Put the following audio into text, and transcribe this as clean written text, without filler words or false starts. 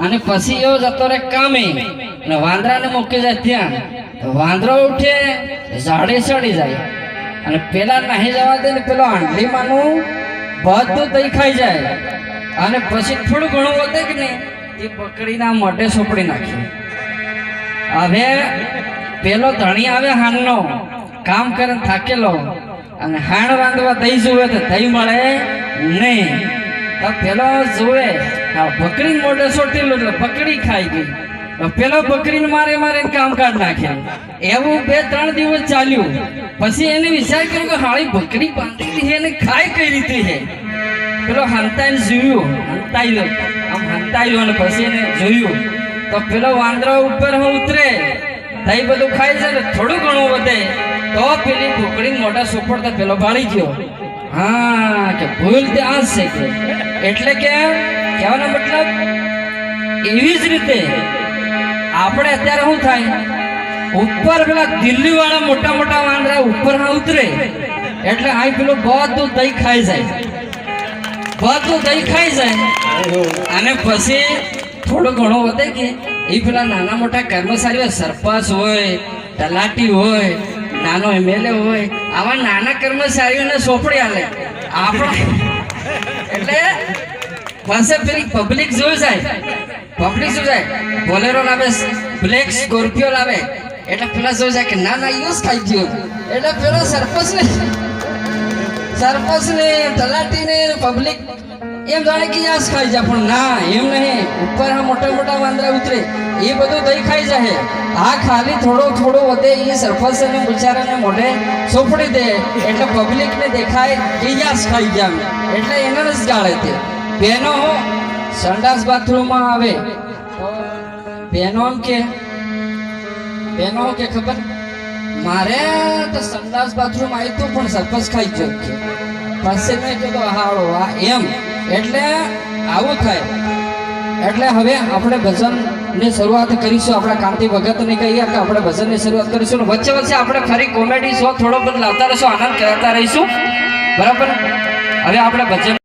અને પછી એવો જતો રે કામે અને વાંદરાને મૂકી જાય ત્યાં. વાંદરો ઉઠે, ઝાડે ચડી જાય અને પેલા નાહી જવા દે ને પેલો આંડલીમાંનું બધું દહીં ખાઈ જાય. અને પછી થોડું ઘણું વધે કે નહીં એ પકડીને મોઢે સોપડી નાખે. હવે પેલો ધણી આવે હાનનો, કામ કરે થાકેલો, અને હાણ રાંધવા દહીં જોવે તો દહીં મળે નહીં. તો પેલો જોવે બકરી મોઢે સોટેલું એટલે બકરી ખાઈ ગઈ. પેલો બકરીને મારે મારીને કામ કાઢ નાખે. એવું 2-3 દિવસ ચાલ્યું. પછી એને વિચાર કર્યો કે હાળી બકરી બાંધેલી છે એને ખાય કઈ રીતે છે. પેલો હંતાઈને જોયું, હંતાયું અને પછી એને જોયું તો પેલો વાંદરો ઉપર ઉતરે, દહીં બધું ખાઈ જાય ને થોડું ઘણું વધે તો પેલી બકરીને મોઢા સોપડતા પેલો ભાળી ગયો. હા કે ભૂલ ત્યાં છે કે એટલે કે કહેવાનો મતલબ એવી જ રીતે આપણે અત્યારે શું થાય, ઉપર પેલા દિલ્હી વાળા મોટા મોટા વાંદરા ઉપર ઉતરે એટલે આ પેલું બધું દહીં ખાઈ જાય, બધું દહીં ખાઈ જાય. અને પછી થોડું ઘણું વધે કે એ પેલા નાના મોટા કર્મચારીઓ, સરપંચ હોય, તલાટી હોય, નાનો MLA હોય, આવા નાના કર્મચારીઓને સોંપડી આલે આપણે. એટલે પાસે પેલી પબ્લિક જોઈ જાય, પબ્લિક શું જાય, બોલેરો લાવે, બ્લેક સ્કોર્પિયો લાવે એટલે પેલા જોઈ જાય કે ના ના યુઝ ખાઈ ગયો. એટલે પેલો સરપંચ ને તલાટી ને પબ્લિક એમ જાણે કે યાસ ખાઈ જાય, પણ ના એમ નહીં. ઉપર આ મોટા મોટા વાંદરા ઉતરે એ બધું દહીં ખાઈ જાય. આ ખાલી થોડો વધે એ સરપંચ ને બિચારાને મોઢે સોંપડી દે એટલે પબ્લિક ને દેખાય કે યાસ ખાઈ ગયા, એટલે એને જ ગાળે. તે બહેનો સંડાસ બાથરૂમમાં આવે તો બહેનો કે ખબર મારે તો સંડાસ બાથરૂમ આવ્યું હતું પણ સરપંચ ખાઈ ગયો કે પછી મેં કીધું હાળો આ એમ. એટલે આવું થાય. એટલે હવે આપણે ભજનની શરૂઆત કરીશું. આપણા કાંતિ ભગતને કહીએ કે આપણે ભજનની શરૂઆત કરીશું. વચ્ચે વચ્ચે આપણે ફરી કોમેડી શો થોડો બધો લાવતા રહીશું, આનંદ કરાતા રહીશું. બરાબર. હવે આપણે ભજન